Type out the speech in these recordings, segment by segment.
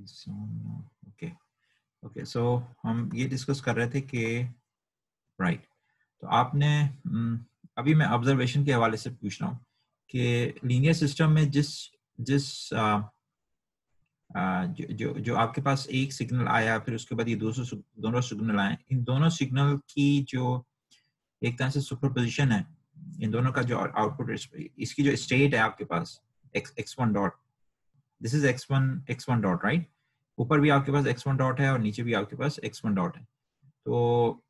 Okay okay, सो हम ये discuss कर रहे थे कि राइट, तो आपने अभी मैं ऑब्जर्वेशन के हवाले से पूछ रहा हूँ कि लीनियर सिस्टम में जिस जिस जो आपके पास एक सिग्नल आया, फिर उसके बाद ये दोनों सिग्नल आए, इन दोनों सिग्नल की जो एक तरह से सुपरपोजिशन है, इन दोनों का जो आउटपुट, इसकी जो स्टेट है आपके पास x1 dot, this is x1 dot, right. ऊपर भी आपके पास x1 डॉट है और नीचे भी आपके पास x1 डॉट है। तो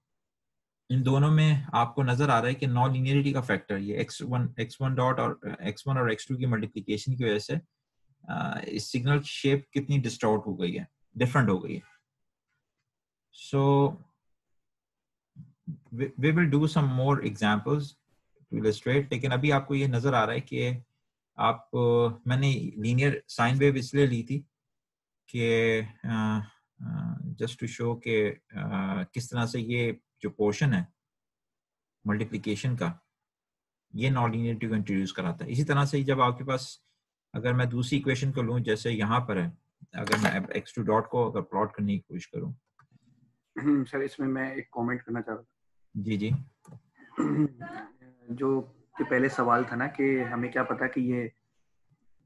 इन दोनों में आपको नजर आ रहा है कि नॉन लीनियरिटी का फैक्टर ये x1 डॉट और x1 और x2 की मल्टीप्लिकेशन की वजह से इस सिग्नल की शेप कितनी डिस्टॉर्ट हो गई है, डिफरेंट हो गई है। So we will do some more examples to illustrate, लेकिन अभी आपको ये नजर आ रहा है कि आप मैंने लीनियर साइन वेव इसलिए ली थी कि जस्ट टू शो के किस तरह से ये जो पोर्शन है मल्टीप्लिकेशन का, ये नॉन लीनियरिटी को इंट्रोड्यूस कराता है। इसी तरह से जब आपके पास, अगर मैं दूसरी इक्वेशन को लूं, जैसे यहाँ पर है, अगर मैं x2 डॉट को अगर प्लॉट करने की कोशिश करूं। सर इसमें मैं एक कमेंट करना चाह रहा था। जी जी। जो कि पहले सवाल था ना कि हमें क्या पता कि ये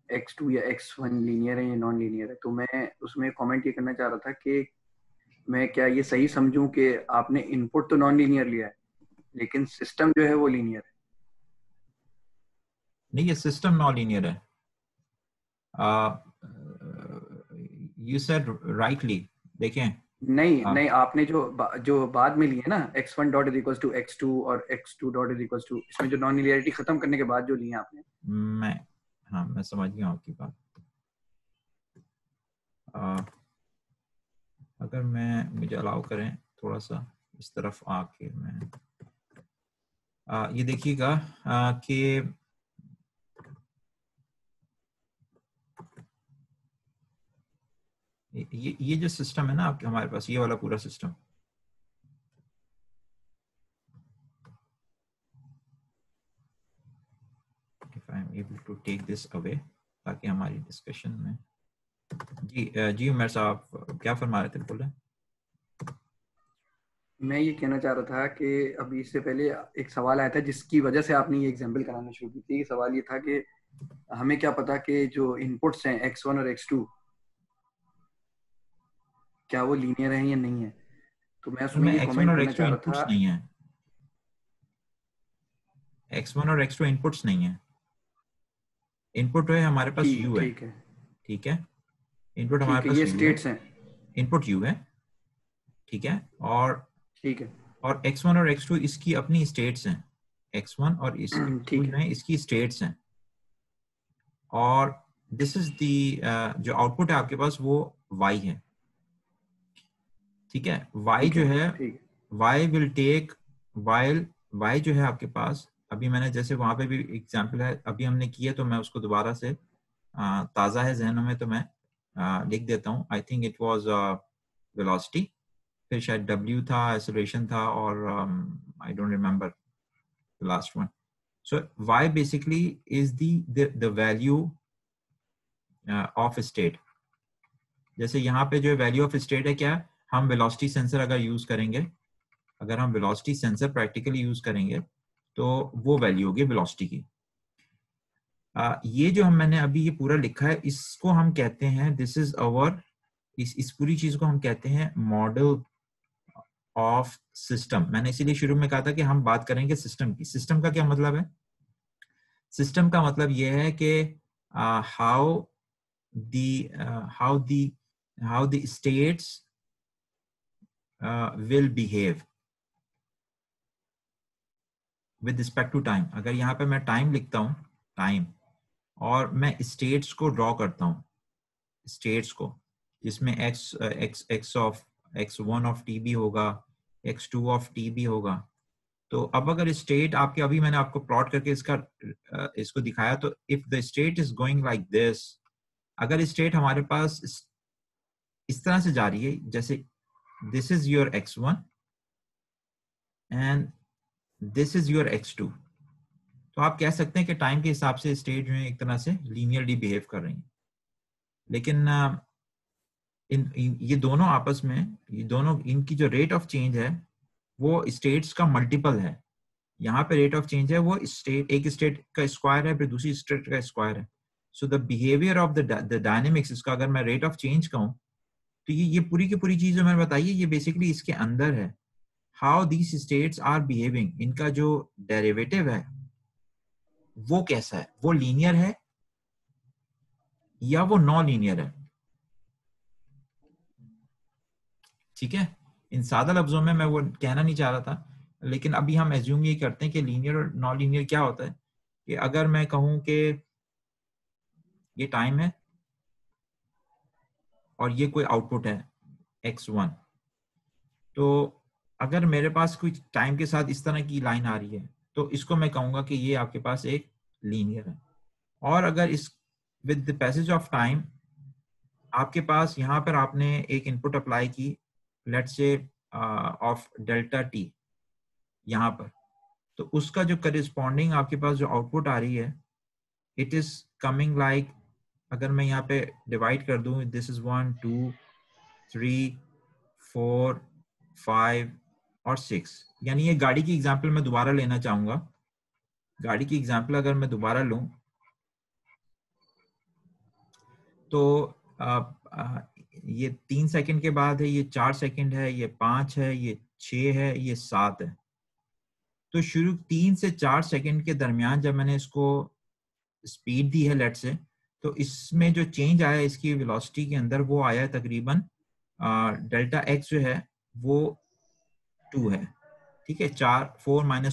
x2 या x1 लीनियर है या नॉन लीनियर है, तो मैं उसमें कमेंट ये करना चाह रहा था कि मैं क्या ये सही समझूं कि आपने इनपुट तो नॉन लीनियर लिया है लेकिन सिस्टम जो है वो लीनियर है? नहीं, ये सिस्टम नॉन लीनियर है। यू सेड राइटली, देखें। नहीं, आपने जो बाद में लिए ना x1 dot is equal to x2 और x2 dot is equal to, इसमें जो नॉन लीनियरिटी खत्म करने के बाद जो लिए आपने, मैं समझ गया आपकी बात। अगर मुझे अलाउ करें थोड़ा सा इस तरफ आके, मैं ये देखिएगा कि ये जो सिस्टम है ना आपके, हमारे पास ये वाला पूरा system, if I am able to take this away, ताकि हमारी डिस्कशन में जी उमर साहब क्या फरमा रहे थे, बोले। मैं ये कहना चाह रहा था कि अभी इससे पहले एक सवाल आया था जिसकी वजह से आपने ये एग्जाम्पल कराना शुरू की थी। सवाल ये था कि हमें क्या पता कि जो इनपुट्स हैं x1 और x2 क्या वो लीनियर हैं या नहीं है। तो मैं उसमें ये x1 कमेंट और करना x2 चाह रहा इनपुट्स था। नहीं है, x1 और x2 इनपुट्स नहीं है। इनपुट है हमारे पास u है, ठीक है, ठीक है। इनपुट हमारे ठीक है, पास ये u है, स्टेट्स हैं, इनपुट u है, ठीक है। ठीक है, और x1 और x2 इसकी अपनी स्टेट्स हैं, x1 और इस x2 ठीक जो है, है इसकी स्टेट्स हैं। और दिस इज दी जो आउटपुट है आपके पास वो y है, ठीक है। y ठीक जो है, है, ठीक है, y will take, while y जो है आपके पास, अभी मैंने जैसे वहां पे भी एग्जांपल है अभी हमने किया, तो मैं उसको दोबारा से ताज़ा है जहनों में, तो मैं लिख देता हूँ। I think it was velocity, फिर शायद w था, एक्सेलरेशन था, और I don't remember the last one. So y basically is the value of state. जैसे यहाँ पे जो वैल्यू ऑफ स्टेट है क्या, हम वेलोसिटी सेंसर अगर यूज करेंगे, अगर हम वेलोसिटी सेंसर प्रैक्टिकली यूज करेंगे तो वो वैल्यू होगी वेलोसिटी की। ये जो मैंने अभी ये पूरा लिखा है, इसको हम कहते हैं, दिस इज अवर, इस पूरी चीज को हम कहते हैं मॉडल ऑफ सिस्टम। मैंने इसीलिए शुरू में कहा था कि हम बात करेंगे सिस्टम की। सिस्टम का क्या मतलब है? सिस्टम का मतलब ये है कि how the states will behave with respect to time. अगर यहाँ पे मैं टाइम लिखता हूँ, टाइम, और मैं स्टेट्स को ड्रॉ करता हूँ, स्टेट्स को, जिसमें x of x1 of t भी होगा, x2 ऑफ t भी होगा। तो अब अगर स्टेट आपके, अभी मैंने आपको प्लॉट करके इसको दिखाया, तो if the state is going like this, अगर स्टेट हमारे पास इस तरह से जा रही है, जैसे this is your x1 and this is your x2, तो आप कह सकते हैं कि टाइम के हिसाब से स्टेट जो है एक तरह से लीनियरली बिहेव कर रही है। लेकिन ये दोनों आपस में, ये दोनों इनकी जो रेट ऑफ चेंज है वो स्टेट्स का मल्टीपल है। यहाँ पे रेट ऑफ चेंज है वो स्टेट, एक स्टेट का स्क्वायर है फिर दूसरी स्टेट का स्क्वायर है। So the behaviour of the dynamics, इसका अगर मैं रेट ऑफ चेंज कहूँ तो ये पूरी की पूरी चीज जो मैंने बताई है ये बेसिकली इसके अंदर है। How these states are behaving, इनका जो डेरिवेटिव है वो कैसा है, वो लीनियर है या वो नॉन लीनियर है। ठीक है, इन सादा लफ्जों में मैं वो कहना नहीं चाह रहा था, लेकिन अभी हम एज्यूम ये करते हैं कि लीनियर और नॉन लीनियर क्या होता है। कि अगर मैं कहूं कि ये टाइम है और ये कोई आउटपुट है x1, तो अगर मेरे पास कोई टाइम के साथ इस तरह की लाइन आ रही है तो इसको मैं कहूंगा कि ये आपके पास एक लीनियर है। और अगर इस with the passage of time आपके पास यहाँ पर आपने एक इनपुट अप्लाई की, let's say of delta T यहाँ पर, तो उसका जो करिस्पॉन्डिंग आपके पास जो आउटपुट आ रही है इट इज कमिंग लाइक, अगर मैं यहाँ पे डिवाइड कर दूं, दिस इज 1 2 3 4 5 और 6। यानी ये गाड़ी की एग्जांपल मैं दोबारा लेना चाहूंगा। गाड़ी की एग्जांपल अगर मैं दोबारा लूं तो ये 3 सेकंड के बाद है, ये 4 सेकंड है, ये 5 है, ये 6 है, ये 7 है। तो शुरू 3 से 4 सेकंड के दरमियान जब मैंने इसको स्पीड दी है लेट से, तो इसमें जो चेंज आया इसकी वेलोसिटी के अंदर वो आया है तकरीबन डेल्टा एक्स जो है वो 2 है। ठीक है, 4 -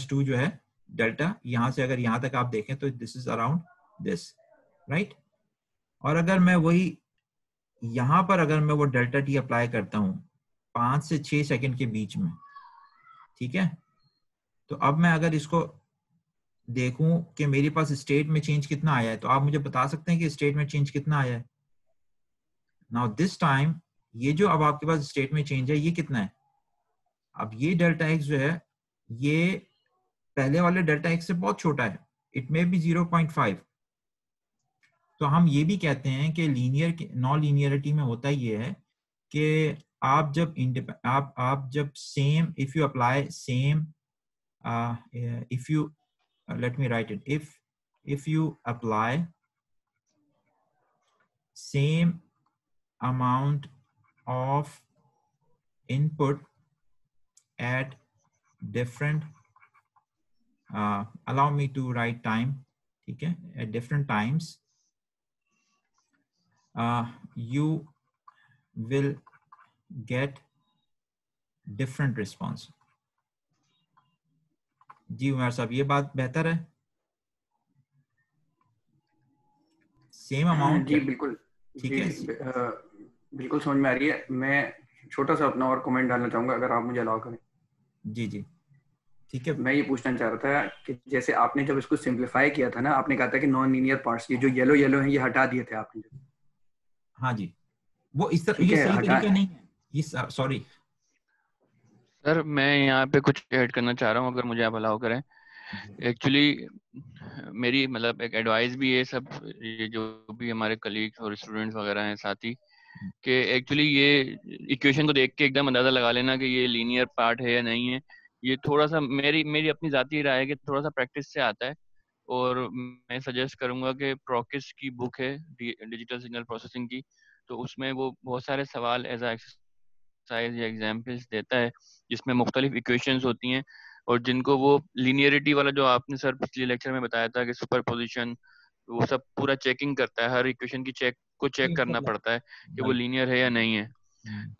2 जो है डेल्टा, यहां से अगर यहां तक आप देखें तो this is around this, right. और अगर मैं वही यहां पर अगर मैं वो डेल्टा टी अप्लाई करता हूं 5 से 6 सेकंड के बीच में, ठीक है, तो अब मैं अगर इसको देखूं कि मेरे पास स्टेट में चेंज कितना आया है, तो आप मुझे बता सकते हैं कि स्टेट में चेंज कितना आया है। नाउ दिस टाइम ये जो अब आपके पास स्टेट में चेंज है ये कितना है। अब ये डेल्टा एक्स जो है ये पहले वाले डेल्टा एक्स से बहुत छोटा है, इट मे बी 0.5। तो हम ये भी कहते हैं कि लीनियर नॉन लीनियरिटी में होता ये है कि आप जब आप जब same, if you apply same, if you let me write it, if you apply same amount of input at different allow me to write time, ठीक है, at different times you will get different response। जी उमर साहब ये बात बेहतर है, same amount, जी बिल्कुल, ठीक जी है। जी बिल्कुल समझ में आ रही है। मैं छोटा सा अपना और कमेंट डालना चाहूंगा अगर आप मुझे अलाउ करें। जी जी ठीक है। मैं ये पूछना चाह रहा था कि जैसे आपने जब इसको सिंप्लीफाई किया था ना, आपने कहा था कि नॉन लीनियर पार्ट्स, ये जो येलो येलो हैं ये हटा दिए थे आपने। हाँ जी, वो इस तरह ठीक ये है, सही हटा। तरीका नहीं है ये, सॉरी। सर मैं यहाँ पे कुछ ऐड करना चाह रहा हूँ अगर मुझे आप अलाउ करें। एक्चुअली मेरी मतलब एक एडवाइस भी है सब ये जो भी हमारे कलीग्स और स्टूडेंट्स वगैरह हैं साथी, कि एक्चुअली ये इक्वेशन को देख के एकदम अंदाजा लगा लेना कि ये लीनियर पार्ट है या नहीं है। ये थोड़ा सा मेरी मेरी अपनी जाती राय है कि थोड़ा सा प्रैक्टिस से आता है। और मैं सजेस्ट करूंगा कि प्रोकिस की बुक है डिजिटल सिग्नल प्रोसेसिंग की, तो उसमें वो बहुत सारे सवाल एज अ एक्सरसाइज या एग्जाम्पल्स देता है जिसमें मुख्तलिफ इक्वेशंस होती हैं और जिनको वो लीनियरिटी वाला जो आपने सर पिछले लेक्चर में बताया था कि सुपरपोजिशन, वो सब पूरा चेकिंग करता है। हर इक्वेशन की चेक करना पड़ता है कि वो लीनियर है या नहीं है।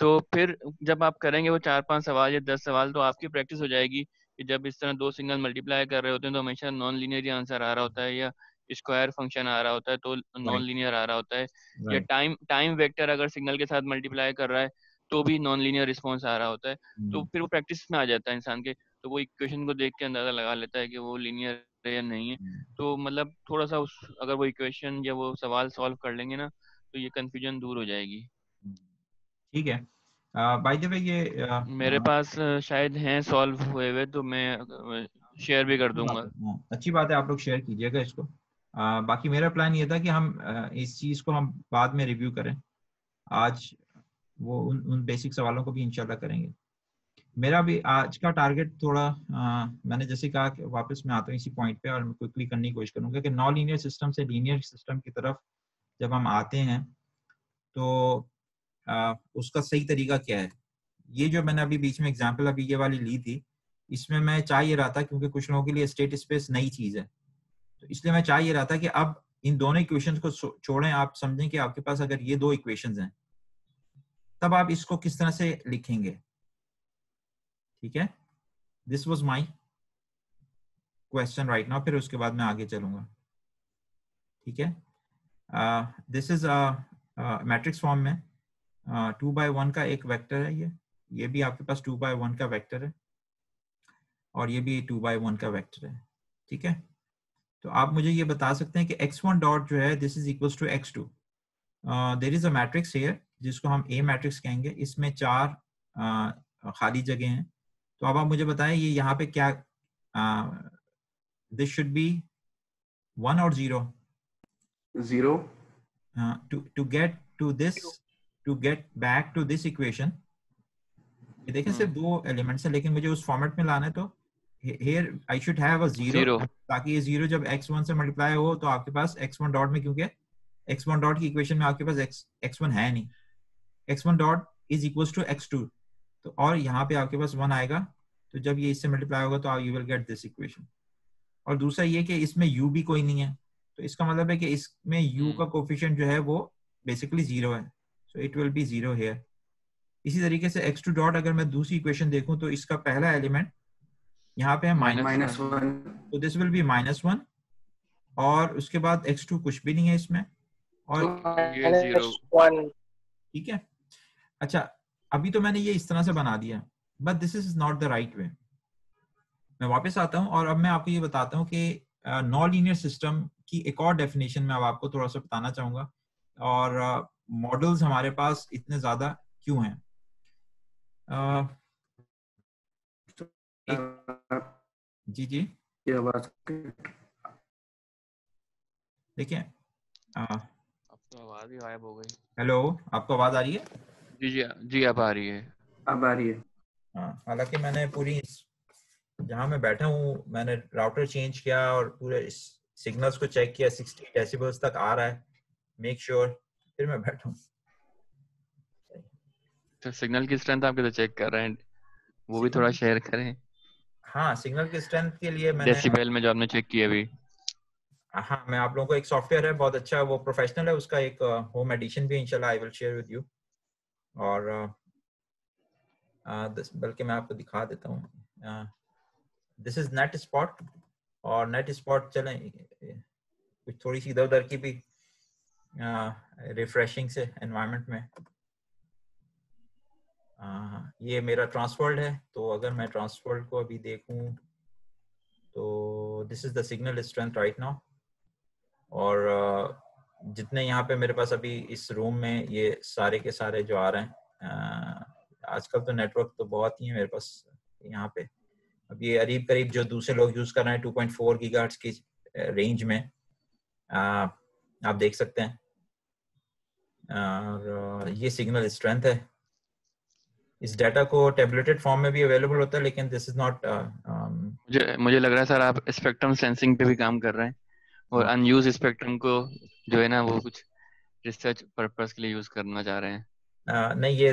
तो फिर जब आप करेंगे वो 4-5 सवाल या 10 सवाल, तो आपकी प्रैक्टिस हो जाएगी कि जब इस तरह दो सिग्नल मल्टीप्लाई कर रहे होते हैं तो हमेशा नॉन लीनियर आंसर आ रहा होता है, या स्क्वायर फंक्शन आ रहा होता है तो नॉन लीनियर आ रहा होता है, या टाइम वेक्टर अगर सिग्नल के साथ मल्टीप्लाई कर रहा है तो भी नॉन लीनियर रिस्पॉन्स आ रहा होता है। तो फिर वो प्रैक्टिस में आ जाता है इंसान के, तो वो इक्वेशन को देख के अंदाजा लगा लेता है कि वो लीनियर है या नहीं है। तो मतलब थोड़ा सा उस अगर वो इक्वेशन या वो सवाल सॉल्व कर लेंगे ना तो ये कंफ्यूजन दूर हो जाएगी। ठीक है। बाय द वे ये मेरे पास शायद हैं सॉल्व हुए हुए, तो मैं शेयर भी कर दूंगा। अच्छी बात है, आप लोग शेयर कीजिएगा इसको। बाकी मेरा प्लान ये था कि हम इस चीज को हम बाद में रिव्यू करें। आज वो उन बेसिक सवालों को भी इंशाल्लाह करेंगे। मेरा भी आज का टारगेट थोड़ा मैंने जैसे कहा कि वापस मैं आता हूँ इसी पॉइंट पे और मैं क्विकली करने की कोशिश करूंगा कि नॉन लीनियर सिस्टम से लीनियर सिस्टम की तरफ जब हम आते हैं तो उसका सही तरीका क्या है। ये जो मैंने अभी बीच में एग्जांपल अभी ये वाली ली थी, इसमें मैं चाह ये रहा था, क्योंकि कुछ लोगों के लिए स्टेट स्पेस नई चीज है, तो इसलिए मैं चाह ये रहा था कि अब इन दोनों इक्वेशंस को छोड़ें, आप समझें कि आपके पास अगर ये दो इक्वेशंस हैं तब आप इसको किस तरह से लिखेंगे। ठीक है, this was my question right now, फिर उसके बाद मैं आगे चलूंगा। ठीक है, दिस इज मैट्रिक्स फॉर्म में 2x1 का एक वेक्टर है, ये भी आपके पास 2x1 का वेक्टर है और ये भी 2x1 का वेक्टर है। ठीक है, तो आप मुझे ये बता सकते हैं कि x1 डॉट जो है this is equals to x2। There is a matrix here जिसको हम A मैट्रिक्स कहेंगे, इसमें 4 खाली जगह हैं। तो अब आप मुझे बताएं ये यहाँ पे क्या, दिस शुड बी 1 और 0। 0 to get to this, to get back to this equation, ये देखें सिर्फ दो एलिमेंट्स हैं लेकिन मुझे उस फॉर्मेट में लाना है, तो here I should have a 0 ताकि ये 0 जब x1 से मल्टीप्लाई हो तो आपके पास x1 डॉट में, क्योंकि x1 डॉट की इक्वेशन में आपके पास x1 है नहीं, x1 dot is equals to x2, तो और यहाँ पे आपके पास 1 आएगा, तो जब ये इससे मल्टीप्लाई होगा तो you will get this equation. और दूसरा ये कि इसमें u भी कोई नहीं है, तो इसका मतलब है कि इसमें u का कोफिशिएंट जो है वो बेसिकली 0 है, so it will be 0 here. इसी तरीके से x2 डॉट अगर मैं दूसरी इक्वेशन देखूं तो इसका पहला एलिमेंट यहाँ पे है -1, तो दिस विल बी -1, और उसके बाद x2 कुछ भी नहीं है इसमें, और -1। ठीक है, अच्छा अभी तो मैंने ये इस तरह से बना दिया, but this is not the right way. मैं वापस आता हूँ और अब मैं आपको ये बताता हूँ कि नॉन लीनियर सिस्टम की एक और डेफिनेशन मैं अब आपको थोड़ा सा बताना चाहूंगा, और मॉडल्स हमारे पास इतने ज्यादा क्यों हैं। जी जी ये आवाज देखिए, अब तो आवाज ही गायब हो गई। हेलो, आपको आवाज आ रही है? जी जी जी, अब आ रही है। अब आ रही है। हाँ, हालांकि मैंने पूरी जहाँ मैं बैठा हूँ मैंने राउटर चेंज किया और पूरे सिग्नल्स को चेक किया, 60 डेसिबल्स तक आ रहा है, मेक श्योर फिर मैं बैठा हूँ। तो सिग्नल की स्ट्रेंथ आप कैसे चेक कर रहे हैं, वो भी थोड़ा शेयर करें। हाँ, सिग्नल की स्ट्रेंथ के लिए मैंने डेसिबल में जो आपने चेक किया अभी। हाँ, मैं आप लोगों को एक सॉफ्टवेयर है बहुत अच्छा, वो प्रोफेशनल है, उसका एक होम एडिशन भी इंशाल्लाह I will share with you, और बल्कि मैं आपको दिखा देता हूँ। दिस इज नेट स्पॉट, और नेट स्पॉट चलें कुछ थोड़ी सी इधर उधर की भी रिफ्रेशिंग से एनवायरनमेंट में। ये मेरा ट्रांसफर्ड है, तो अगर मैं ट्रांसफर्ड को अभी देखूं तो this is the signal strength right now, और जितने यहाँ पे मेरे पास अभी इस रूम में ये सारे के सारे जो आ रहे हैं, आजकल तो नेटवर्क तो बहुत ही है मेरे पास यहाँ पे, अब ये करीब करीब जो दूसरे लोग यूज कर रहे हैं 2.4 गीगाहर्ट्ज की रेंज में, आप देख सकते हैं, और ये सिग्नल स्ट्रेंथ है। इस डाटा को टेबलेटेड फॉर्म में भी अवेलेबल होता है, लेकिन दिस इज नॉट, मुझे लग रहा है सर आप स्पेक्ट्रम सेंसिंग पे भी काम कर रहे हैं, और अनयूज स्पेक्ट्रम को जो है ना वो कुछ रिसर्च पर्पस के लिए यूज करना चाह रहे हैं। नहीं, ये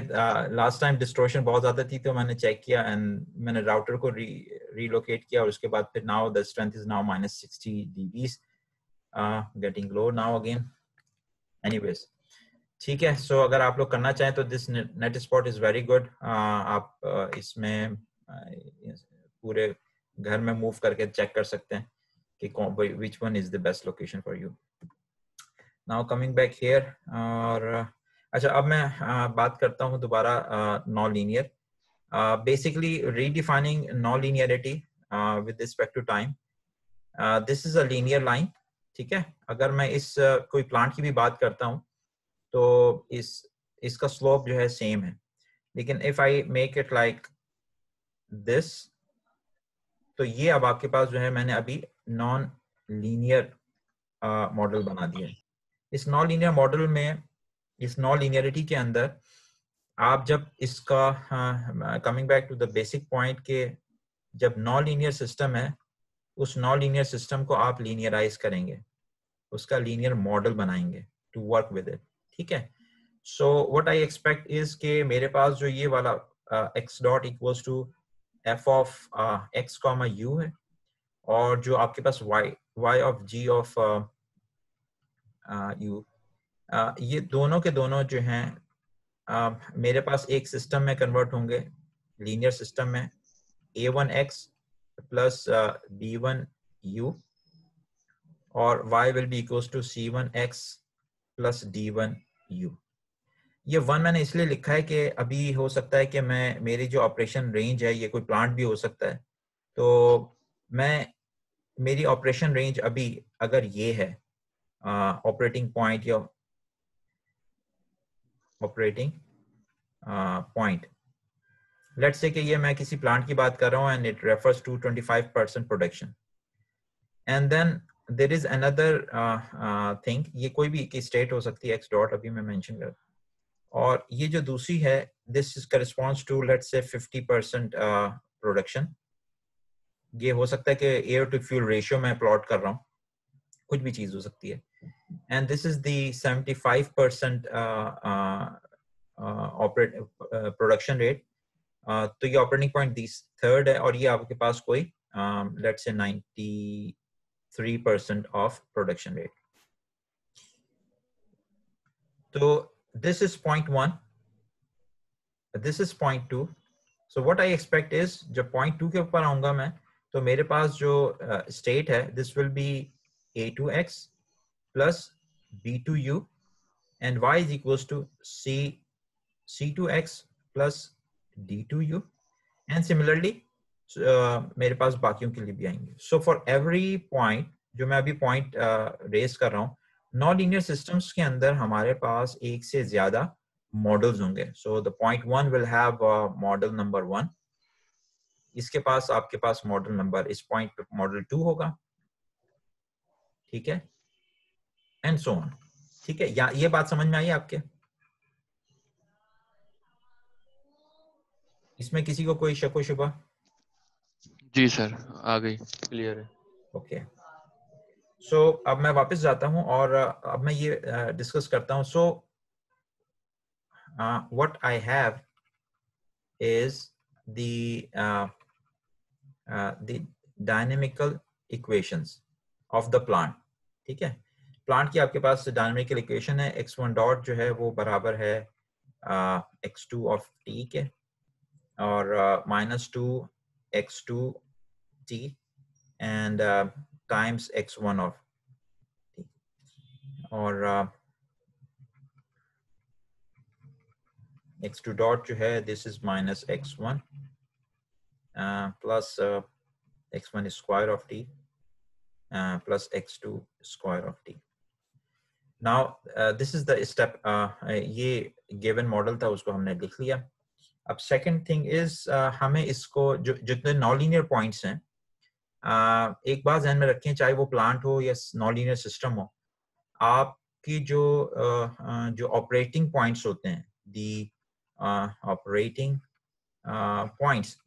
लास्ट टाइम डिस्टॉर्शन बहुत ज्यादा थी तो मैंने चेक किया एंड मैंने राउटर को रीलोकेट किया, और उसके बाद फिर now the strength is now -60 dBs, getting low now again. Anyways, ठीक है, सो अगर आप लोग करना चाहें तो this net spot is very good. आप इसमें पूरे घर में मूव करके चेक कर सकते हैं कि which one is the best location for you. Now coming back here, और अच्छा अब मैं बात करता हूँ दोबारा non linear, basically redefining non linearity with respect to time. This is a linear line, ठीक है, अगर मैं इस कोई प्लांट की भी बात करता हूँ तो इसका स्लोप जो है सेम है, लेकिन if I make it like this, तो ये अब आपके पास जो है मैंने अभी नॉन लीनियर मॉडल बना दिया है। इस नॉन लीनियर मॉडल में, इस नॉन लीनियरिटी के अंदर आप जब इसका coming back to the basic point के जब नॉन लीनियर सिस्टम है, उस नॉन लीनियर सिस्टम को आप लीनियराइज करेंगे, उसका लीनियर मॉडल बनाएंगे टू वर्क विद इट, ठीक है। So what I expect is के मेरे पास जो ये वाला x dot equals to f of x comma u है, और जो आपके पास y of g of u, ये दोनों के दोनों जो हैं मेरे पास एक सिस्टम में कन्वर्ट होंगे, लीनियर सिस्टम में, a1x प्लस b1u और y will be equals to c1x plus d1u। ये 1 मैंने इसलिए लिखा है कि अभी हो सकता है कि मेरी जो ऑपरेशन रेंज है, ये कोई प्लांट भी हो सकता है, तो मेरी ऑपरेशन रेंज अभी अगर ये है ऑपरेटिंग पॉइंट या ऑपरेटिंग पॉइंट, लेट्स से कि ये मैं किसी प्लांट की बात कर रहा हूँ and it refers to 25% production, and then there is another thing, ये कोई भी की स्टेट हो सकती है x डॉट, अभी मैं मेंशन कर, और ये जो दूसरी है this is corresponds to let's say 50% production. ये हो सकता है कि एयर टू फ्यूल रेशियो में प्लॉट कर रहा हूँ, कुछ भी चीज हो सकती है, and this is the 75% production rate. तो ये ऑपरेटिंग पॉइंट दिस थर्ड है, और ये आपके पास कोई let's say 93% of production rate. तो this is point 1, this is point 2, so what I expect is जब point 2 के ऊपर आऊंगा मैं, तो मेरे पास जो state है this will be a2x plus b2u and y is equals to c2x plus d2u, and similarly मेरे पास बाकियों के लिए भी आएंगे। so for every point जो मैं अभी point रेज कर रहा हूँ, नॉन लीनियर सिस्टम्स के अंदर हमारे पास एक से ज्यादा मॉडल्स होंगे। So the point 1 will have model number 1, इसके पास आपके पास मॉडल नंबर, इस पॉइंट पे मॉडल 2 होगा, ठीक है, एंड सो ऑन, ठीक है। या ये बात समझ में आई आपके? इसमें किसी को कोई शक व शुबा? जी सर, आ गई, क्लियर है। ओके, सो अब मैं वापस जाता हूं और अब मैं ये डिस्कस करता हूं। सो what I have is the dynamical equations of the plant, ठीक है। प्लांट की आपके पास डायनेमिकल इक्वेशन है, x1 डॉट जो है वो बराबर है x2 ऑफ t के, और -2 x2 t and times x1 of t, और x2 डॉट जो है this is minus x1 plus x1 square of t plus x2 square of t. Now this is the step, ये given model था उसको हमने लिख लिया। अब second thing is हमें इसको जो जितने नॉन-लीनियर पॉइंट्स हैं, एक बात ध्यान में रखें, चाहे वो प्लांट हो या नॉन-लीनियर सिस्टम हो, आपकी जो ऑपरेटिंग पॉइंट्स होते हैं, दी ऑपरेटिंग पॉइंट्स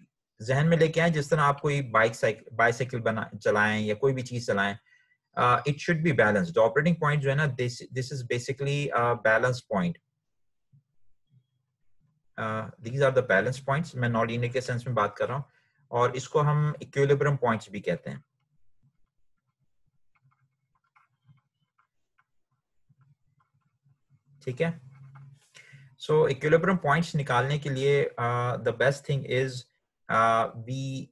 जहन में लेके आए, जिस तरह आप कोई बाइसाइकिल चलाएं या कोई भी चीज चलाएं, it should be balanced. The operating point जो है ना, this is basically a balance point. These are the balance points. मैं नॉन लीनियर के सेंस में बात कर रहा हूँ, और इसको हम इक्विलिब्रियम पॉइंट्स भी कहते हैं, ठीक है। So equilibrium points निकालने के लिए the best thing is we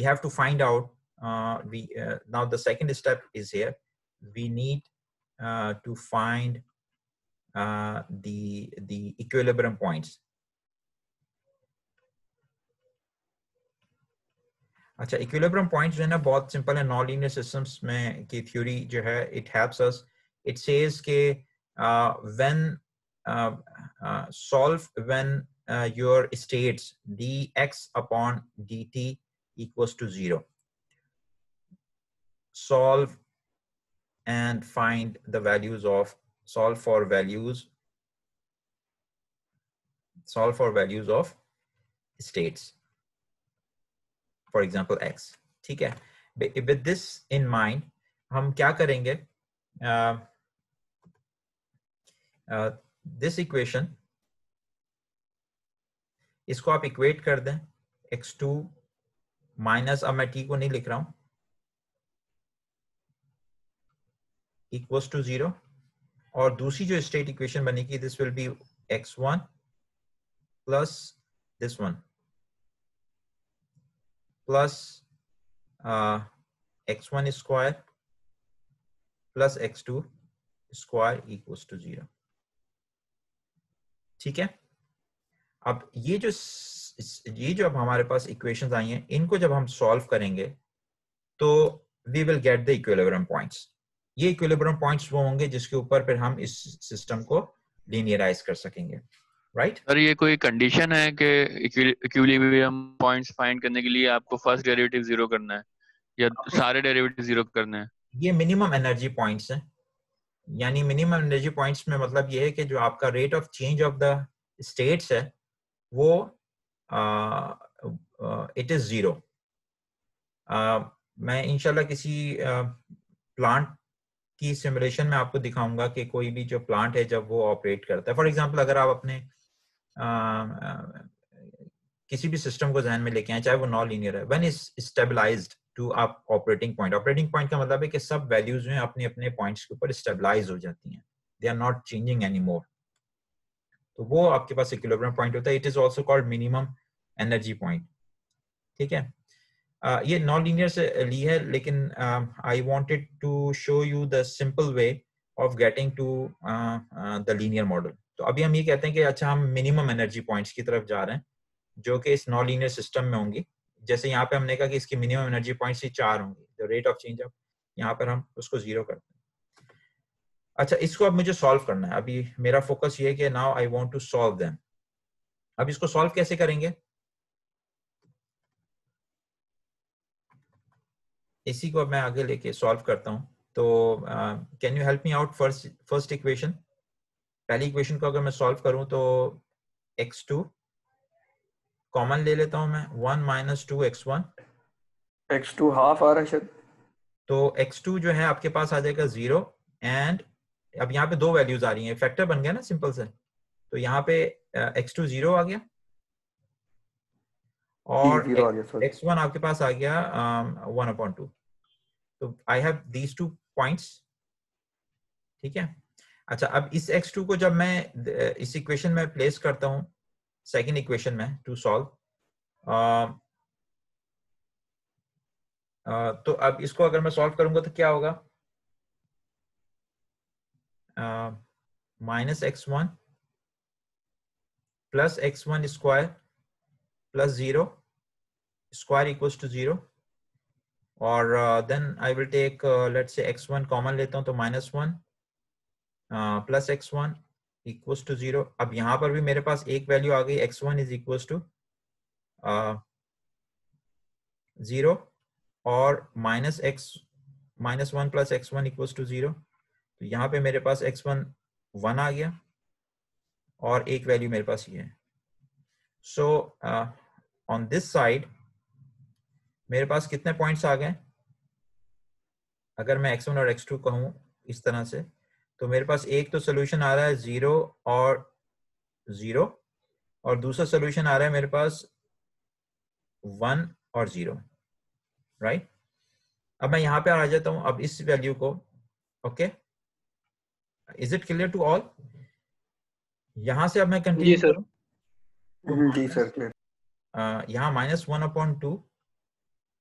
have to find out now the second step is here. We need to find the equilibrium points. अच्छा, equilibrium points जो है ना बहुत सिंपल है, नॉन लीनियर सिस्टम्स में की थ्योरी जो है, it helps us. It says के when solve when your states dx upon dt equals to 0. Solve and find the values of, solve for values solve for values of states, for example x. ठीक है, with this in mind हम क्या करेंगे, this equation इसको आप equate कर दें x2 minus, अब मैं t को नहीं लिख रहा हूं, इक्वल्स टू 0, और दूसरी जो स्टेट इक्वेशन बनेगी this will be x1 plus this one plus x1 square plus x2 square equals to 0। ठीक है, अब ये जो अब हमारे पास इक्वेशंस आई हैं, इनको जब हम सॉल्व करेंगे तो we will get the equilibrium points. ये इक्विलिब्रियम पॉइंट्स वो होंगे जिसके ऊपर फिर हम इस सिस्टम को लीनियराइज कर सकेंगे, राइट? सर ये कोई कंडीशन है कि इक्विलिब्रियम पॉइंट्स फाइंड करने के लिए आपको फर्स्ट डेरिवेटिव जीरो करना है या सारे डेरिवेटिव जीरो करने हैं? ये मिनिमम एनर्जी पॉइंट्स हैं, यानी मिनिमम एनर्जी पॉइंट्स में मतलब ये है कि जो आपका rate of change of the states है वो इट इज 0। मैं इंशाल्लाह किसी प्लांट की सिमुलेशन में आपको दिखाऊंगा कि कोई भी जो प्लांट है जब वो ऑपरेट करता है, फॉर एग्जांपल अगर आप अपने किसी भी सिस्टम को ध्यान में लेके आए, चाहे वो नॉन लीनियर है, when is stabilized to up operating point. Operating point का मतलब है कि सब वैल्यूज जो हैं अपने अपने पॉइंट्स के ऊपर स्टेबलाइज हो जाती हैं, they are not changing anymore, तो वो आपके पास इक्विलिब्रियम पॉइंट होता है। It is also called minimum energy point. ठीक है, ये नॉन लीनियर से ली है, लेकिन I wanted to show you the simple way of getting to the linear model. तो अभी हम ये कहते हैं कि अच्छा हम मिनिमम एनर्जी पॉइंट्स की तरफ जा रहे हैं जो कि इस नॉन लीनियर सिस्टम में होंगी। जैसे यहाँ पे हमने कहा कि इसकी मिनिमम एनर्जी पॉइंट्स ही 4 होंगी, the rate of change of, यहाँ पर हम उसको 0 करते हैं। अच्छा, इसको अब मुझे सॉल्व करना है। अभी मेरा फोकस ये है कि now I want to solve them. अब इसको सॉल्व कैसे करेंगे, इसी को मैं आगे लेके सॉल्व करता हूं। तो can you help me out? First equation, पहली इक्वेशन को अगर मैं सॉल्व करूं तो x2 कॉमन ले लेता हूं मैं, 1 माइनस 2 x1, x2 हाफ आ रहा है शायद, तो x2 जो है आपके पास आ जाएगा 0, एंड अब यहाँ पे दो वैल्यूज आ रही हैं, फैक्टर बन गया ना सिंपल से, तो यहाँ पे x2 0 आ गया और x1 आपके पास आ गया 1/2। तो आई हैव दीज 2 पॉइंट्स। ठीक है, अच्छा अब इस x2 को जब मैं इस इक्वेशन में प्लेस करता हूं, सेकंड इक्वेशन में टू सॉल्व, तो अब इसको अगर मैं सॉल्व करूंगा तो क्या होगा, minus x1 plus x1 square plus 0 square equals to 0, और then I will take let's say x1 common लेता हूं तो -1 प्लस x1 इक्वल्स टू 0। अब यहां पर भी मेरे पास एक वैल्यू आ गई, x1 इज इक्वल्स टू 0 और -1 प्लस x1 इक्वल्स टू 0। तो यहाँ पे मेरे पास x1 1 आ गया और एक वैल्यू मेरे पास ये है। सो ऑन दिस साइड मेरे पास कितने पॉइंट्स आ गए, अगर मैं x1 और x2 कहूँ इस तरह से, तो मेरे पास एक तो सोल्यूशन आ रहा है 0 और 0, और दूसरा सोल्यूशन आ रहा है मेरे पास 1 और 0, राइट? अब मैं यहाँ पे आ जाता हूँ अब इस वैल्यू को, okay, is it clear to all? यहां से अब मैं कंटिन्यू करूं तो जी सर क्लियर। यहाँ -1/2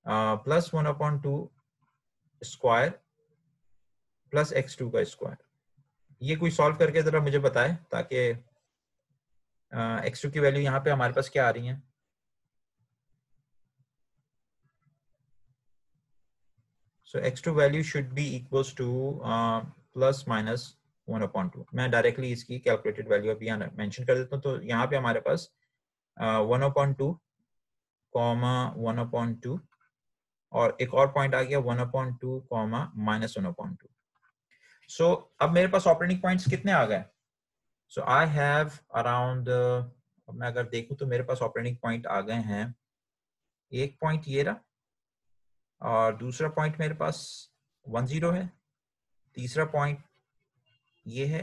प्लस 1/2 स्क्वायर प्लस x2 का स्क्वायर, ये कोई सॉल्व करके जरा मुझे बताए ताकि x2 की वैल्यू यहाँ पे हमारे पास क्या आ रही है। So x2 value should be equals to plus minus 1/2। मैं डायरेक्टली इसकी कैलकुलेटेड वैल्यू अभी यहाँ मेंशन कर देता हूँ। तो यहाँ पे हमारे पास 1/2 कॉमा 1/2 और एक और पॉइंट आ गया 1/2 कॉमा -1/2। सो अब मेरे पास ऑपरेटिंग पॉइंट्स कितने आ गए? सो आई हैव अराउंड अब मैं अगर देखूं तो मेरे पास ऑपरेटिंग पॉइंट आ गए हैं, एक पॉइंट ये रहा और दूसरा पॉइंट मेरे पास 10 है, तीसरा पॉइंट ये है।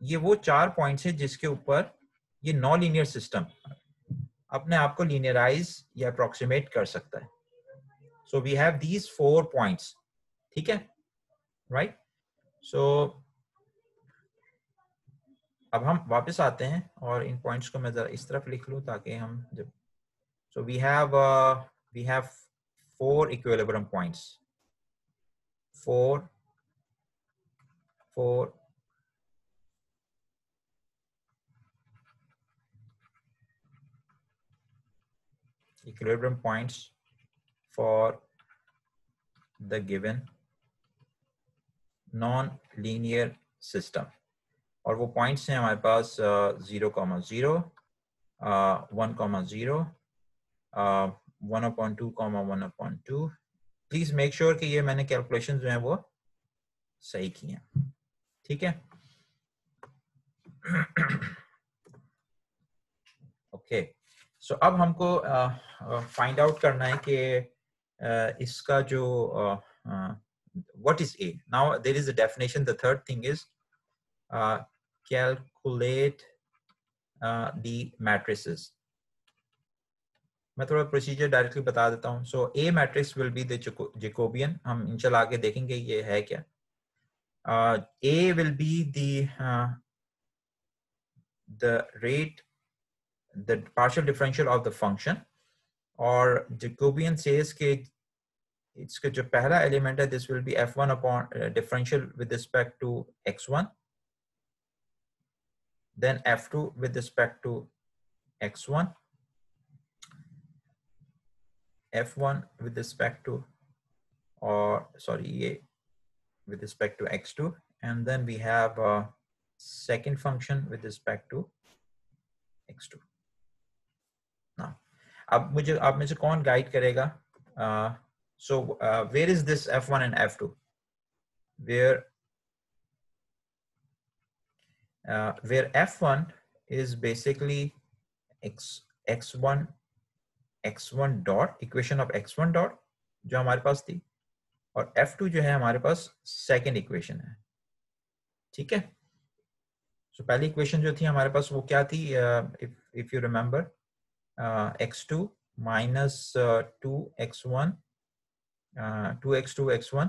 ये वो 4 पॉइंट्स है जिसके ऊपर ये नॉन लीनियर सिस्टम अपने आप को लीनियराइज या अप्रोक्सीमेट कर सकता है। So we have these 4 points, ठीक है, राइट। सो अब हम वापस आते हैं और इन पॉइंट्स को मैं जरा इस तरफ लिख लूं ताकि हम जब, so we have 4 equilibrium points, 4 equilibrium points for the given non-linear system, और वो पॉइंट्स हैं हमारे पास 0,0, 1,0, 1/2, 1/2। प्लीज मेक श्योर कि ये मैंने कैलकुलेशन जो है वो सही की हैं, ठीक है। ओके, सो अब हमको फाइंड आउट करना है कि इसका जो what is A? Now there is a definition. The third thing is calculate the matrices. मैं थोड़ा प्रोसीजर डायरेक्टली बता देता हूँ. So A matrix will be the Jacobian. हम इंशाल्लाह आगे देखेंगे ये है क्या. A will be the rate, the partial differential of the function, और Jacobian says कि इसका जो पहला एलिमेंट है, this will be f1 upon differential with respect to x1, then f2 with respect to x1, f1 with respect to, or sorry, with respect to x2, and then we have a second function with respect to x2. Now, अब मुझे आप में से कौन guide करेगा? So where is this f1 and f2? Where f1 is basically x1 dot, equation of x1 dot जो हमारे पास थी, और f2 जो है हमारे पास सेकेंड इक्वेशन है, ठीक है. So पहली इक्वेशन जो थी हमारे पास वो क्या थी? if you remember, x2 minus 2x1 2x2 x1,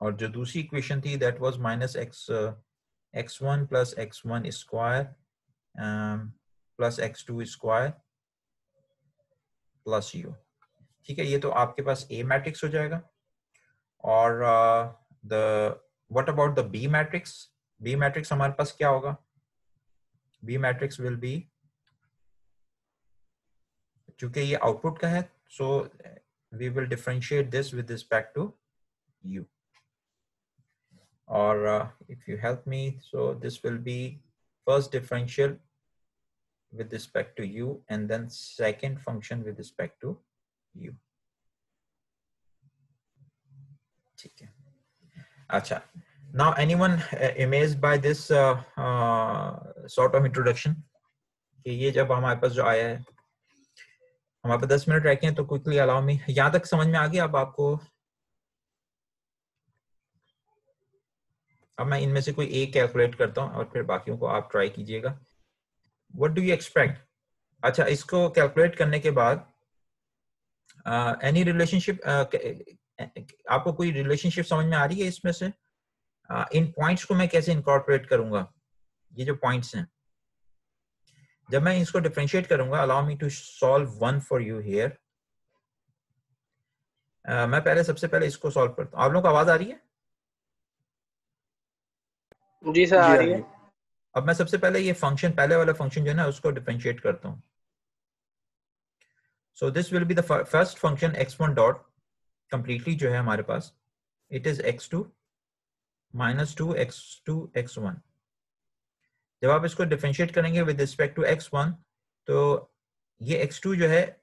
और जो दूसरी इक्वेशन थी that was minus x1 plus x1 square plus x2 square plus u, ठीक है. ये तो आपके पास A मैट्रिक्स हो जाएगा. और what about the B matrix? B matrix हमारे पास क्या होगा? B मैट्रिक्स will be, चूंकि ये आउटपुट का है, so we will differentiate this with respect to u. Or if you help me, so this will be first differential with respect to u, and then second function with respect to u. ठीक है. अच्छा. Now anyone amazed by this sort of introduction? कि ये जब हमारे पास जो आया है, हमारे पास 10 मिनट रखे हैं, तो क्विकली अलाउ मी. यहाँ तक समझ में आ गया अब आपको? अब मैं इनमें से कोई एक कैलकुलेट करता हूँ और फिर बाकियों को आप ट्राई कीजिएगा. What do you expect? अच्छा, इसको कैलकुलेट करने के बाद एनी रिलेशनशिप, आपको कोई रिलेशनशिप समझ में आ रही है इसमें से? इन पॉइंट्स को मैं कैसे इनकॉर्पोरेट करूंगा? ये जो पॉइंट्स हैं, जब मैं इसको डिफरेंशिएट करूंगा, allow me to solve one for you here. मैं पहले सबसे पहले इसको सॉल्व करता हूँ. आप लोगों को आवाज आ रही है? जी सर, आ रही है. अब मैं सबसे पहले ये फंक्शन, पहले वाला फंक्शन जो है ना, उसको डिफरेंशिएट करता हूँ. सो this will be the first function x1 dot, completely जो है हमारे पास, it is x2 minus 2 x2 x1. जब आप इसको डिफरेंशिएट करेंगे विद रिस्पेक्ट टू x1, तो ये x2 जो है,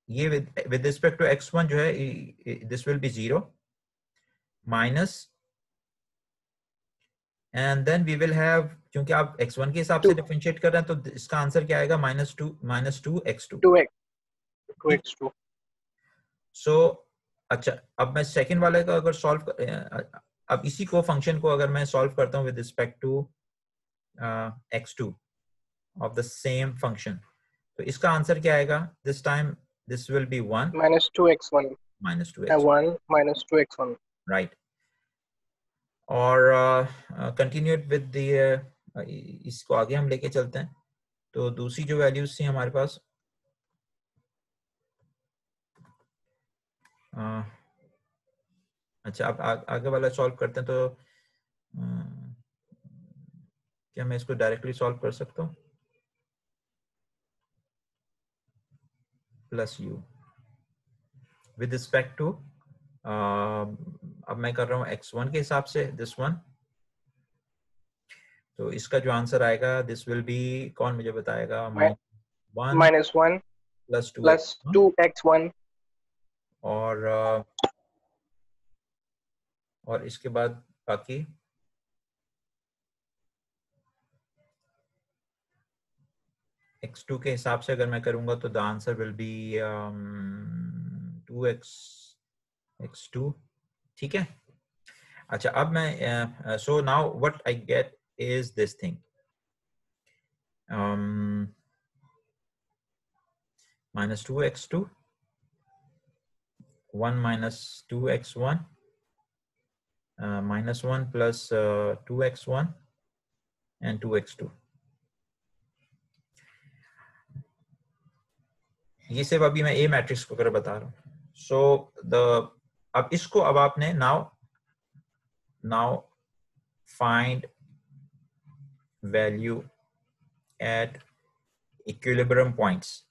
ये विद रिस्पेक्ट टू x1 जो है, this will be 0 minus, and then we will have क्योंकि आप x1 के हिसाब से डिफरेंशिएट कर रहे हैं, तो इसका आंसर क्या आएगा? -2 x2। 2x2। सो अच्छा, अब मैं सेकंड वाले का अगर सॉल्व, अब इसी को फंक्शन को अगर मैं सॉल्व करता हूँ with respect to x2 of the same function, तो इसका आंसर क्या आएगा? This time this will be 1 -2x1 -2x1, 1 -2x1 right. और कंटिन्यूड विद द, इसको आगे हम लेके चलते हैं। तो दूसरी जो वैल्यूज थी हमारे पास, अच्छा अब आगे वाला सॉल्व करते हैं। तो क्या मैं इसको डायरेक्टली सॉल्व कर सकता हूँ? Plus u with respect to, अब मैं कर रहा हूँ x1 के हिसाब से, दिस वन। तो इसका जो आंसर आएगा, दिस विल बी, कौन मुझे बताएगा? -1 -1 प्लस plus 2x1, 2x1 और इसके बाद बाकी x2 के हिसाब से अगर मैं करूंगा तो the answer will B 2x2। ठीक है। अच्छा अब मैं, so now what I get is this thing, -2x2, 1 - 2x1, -1 plus 2x1 and 2x2। ये सिर्फ अभी मैं ए मैट्रिक्स को कर बता रहा हूँ। सो अब इसको, अब आपने now find value at equilibrium points.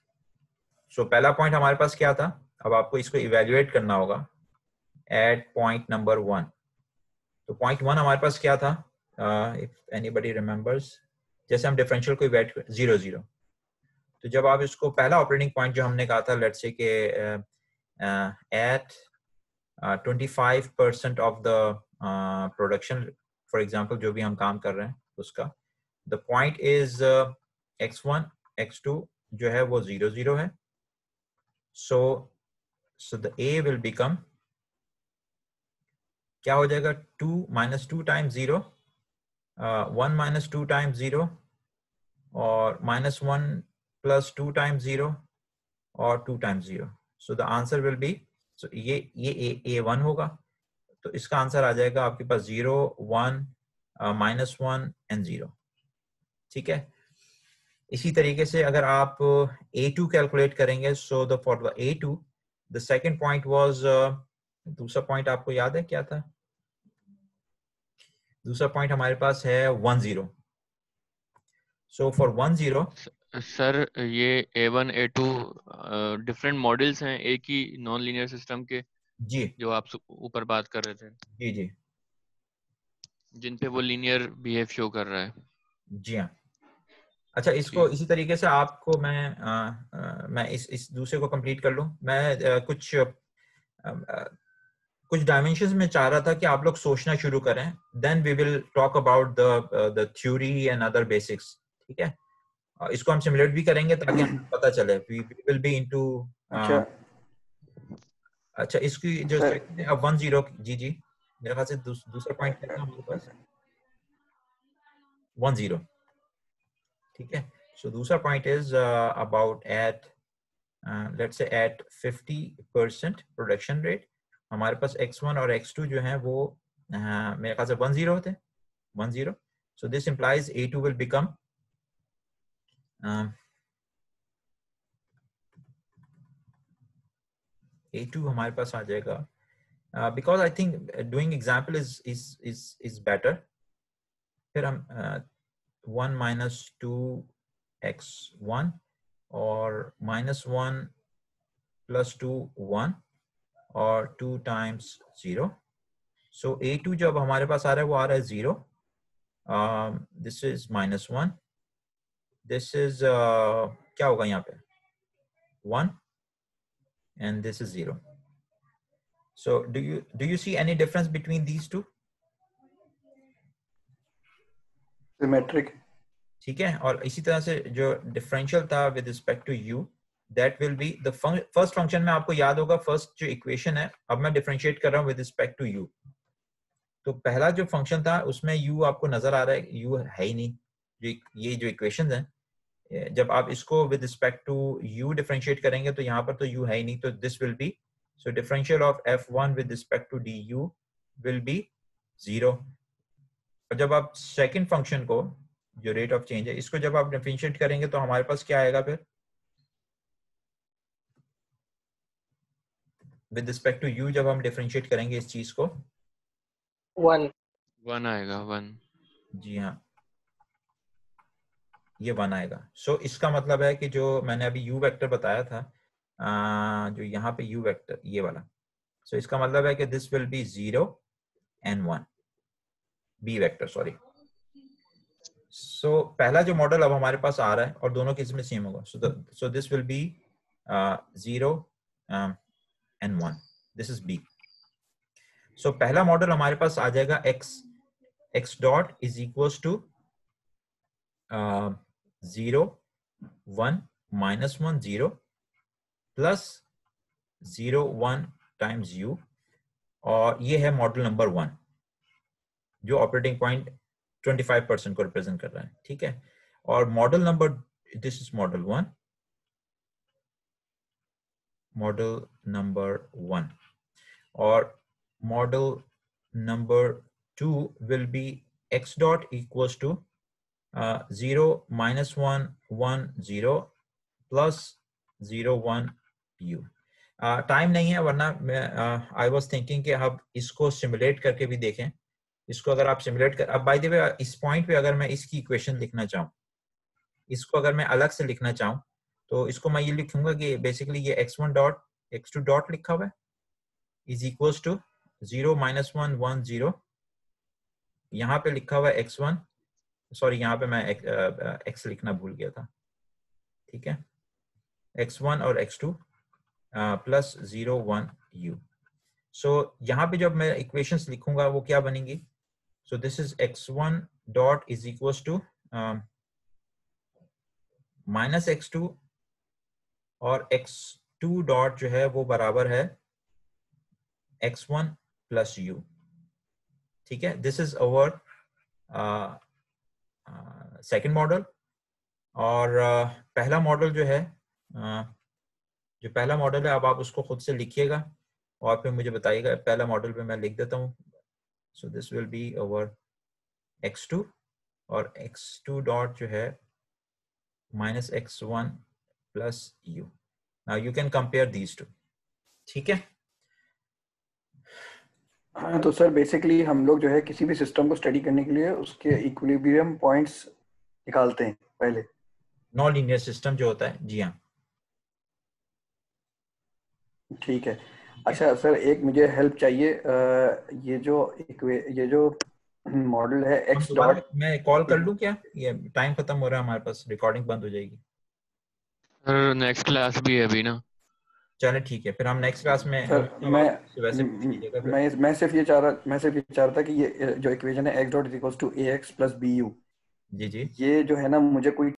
So पहला पॉइंट हमारे पास क्या था? अब आपको इसको इवेल्युएट करना होगा एट पॉइंट नंबर 1। तो पॉइंट 1 हमारे पास क्या था? इफ एनीबडी रिमेंबर्स, जैसे हम डिफरेंशियल को इवेल्युएट 0 0, तो जब आप इसको पहला ऑपरेटिंग पॉइंट जो हमने कहा था, लेट्स से के at 25% of the production, for example जो भी हम काम कर रहे हैं उसका, the point is x1 x2 जो है वो 0 0 है। So the a will become, क्या हो जाएगा? 2 -2 टाइम्स 0, 1 - 2 टाइम्स 0, और -1 प्लस 2 टाइम्स 0, और 2 times 0। So the answer will be, so ये a1 होगा। तो इसका आंसर आ जाएगा आपके पास 0 1 -1 एंड 0। ठीक है। इसी तरीके से अगर आप a2 कैलकुलेट करेंगे, so the for the a2 the second point was, दूसरा पॉइंट आपको याद है क्या था? दूसरा पॉइंट हमारे पास है 1 0। सो फॉर 1 0, सर ये A1 A2 डिफरेंट मॉडल्स हैं एक ही नॉन लीनियर सिस्टम के, जी जो आप ऊपर बात कर रहे थे, जी जी जिन पे वो लीनियर बिहेव शो कर रहा है। जी हाँ। अच्छा, इसको जी इसी तरीके से आपको मैं इस दूसरे को कंप्लीट कर लूं। मैं कुछ डायमेंशंस में चाह रहा था कि आप लोग सोचना शुरू करें, then we will talk about the theory and other basics. ठीक है। इसको हम सिमुलेट भी करेंगे ताकि हमें पता चले, वी विल बी इनटू। अच्छा अच्छा, इसकी जो सर, सेकंड है अब 1 0, जी जी, मेरे ख्याल से दूसरा पॉइंट क्या था हमारे पास? 1 0। ठीक है। सो दूसरा point is about at, let's say at 50% production rate, हमारे पास x1 और x2 जो है वो मेरे ख्याल से 1 0 होते हैं, 1 0। So this implies a2 will become, a2 हमारे पास आ जाएगा, because I think doing example is better. फिर हम 1 - 2x1 और -1 प्लस 2 1 और 2 टाइम्स 0। सो a2 जब हमारे पास आ रहा है वो आ रहा है 0, दिस इज -1, दिस इज क्या होगा यहाँ पे? 1 and this is 0. So do you see any difference between these two? Symmetric. ठीक है, और इसी तरह से जो डिफरेंशियल था with respect to u, that will be the first function में आपको याद होगा फर्स्ट जो इक्वेशन है, अब मैं डिफरेंशिएट कर रहा हूँ विद रिस्पेक्ट टू u। तो पहला जो फंक्शन था उसमें u आपको नजर आ रहा है, u है ही नहीं। ये जो इक्वेशंस हैं, जब आप इसको with respect to u differentiate करेंगे तो यहाँ पर तो u है ही नहीं, तो this will be, so differential of f1 with respect to du will be 0। और जब आप सेकंड फंक्शन को, जो रेट ऑफ चेंज है, इसको जब आप डिफरेंशिएट करेंगे तो हमारे पास क्या आएगा फिर विद रिस्पेक्ट टू u, जब हम डिफरेंशिएट करेंगे इस चीज को 1 आएगा 1। जी हाँ, ये 1 आएगा। सो इसका मतलब है कि जो मैंने अभी u वेक्टर बताया था, जो यहाँ पे u वेक्टर ये वाला, सो इसका मतलब है कि this will be 0 and 1, b vector sorry. So पहला जो मॉडल अब हमारे पास आ रहा है और दोनों केस में सेम होगा, so this will be 0 and 1, this is b। So पहला मॉडल हमारे पास आ जाएगा x dot is equals to 0 1 -1 0 plus 0 1 times u, और ये है मॉडल नंबर 1 जो ऑपरेटिंग पॉइंट 25% को रिप्रेजेंट कर रहा है। ठीक है, और model number, this is model 1, model number 1, और model number 2 will be x dot equals to 0 -1 1 0 plus 0 1 u। Time नहीं है, वरना मैं आई वाज थिंकिंग कि आप इसको सिमुलेट करके भी देखें। इसको अगर आप सिमुलेट कर, अब बाय द वे इस पॉइंट पे अगर मैं इसकी इक्वेशन लिखना चाहूँ, इसको अगर मैं अलग से लिखना चाहूँ, तो इसको मैं ये लिखूंगा कि बेसिकली ये x1 डॉट x2 डॉट लिखा हुआ है इज इक्वल्स टू 0 -1 1 0, यहाँ पे लिखा हुआ है x1, सॉरी यहाँ पे मैं x लिखना भूल गया था। ठीक है, x1 और x2 प्लस 0 1 u। सो यहाँ पे जब मैं इक्वेशंस लिखूंगा वो क्या बनेंगी, so this is x1 dot is equals to minus x2, और x2 डॉट जो है वो बराबर है x1 प्लस u। ठीक है, this is our second model. और पहला मॉडल जो है, जो पहला मॉडल है, अब आप उसको खुद से लिखिएगा और फिर मुझे बताइएगा। पहला मॉडल पे मैं लिख देता हूँ, सो this will B over x2, और x2 डॉट जो है minus x1 plus u। Now you can compare these two. ठीक है, हाँ, तो सर बेसिकली हम लोग जो है किसी भी सिस्टम को स्टडी करने के लिए उसके इक्विलिब्रियम पॉइंट्स निकालते हैं पहले, नॉन लीनियर सिस्टम जो होता है। जी हाँ, ठीक है। अच्छा सर, एक मुझे हेल्प चाहिए, ये जो मॉडल है हम x दोबारा डॉट, मैं कॉल कर लूँ क्या? ये टाइम खत्म हो रहा है हमारे पास, रिकॉर्डिंग बंद हो जाएगी। सर नेक्स्ट क्लास भी है अभी ना। चले ठीक है, फिर हम नेक्स्ट क्लास में सर वैसे पूछ लीजिएगा फिर। मैं सिर्फ ये चाह रहा था कि ये जो इक्वेशन है x dot is equals to ax plus bu, जी जी, ये जो है ना मुझे कोई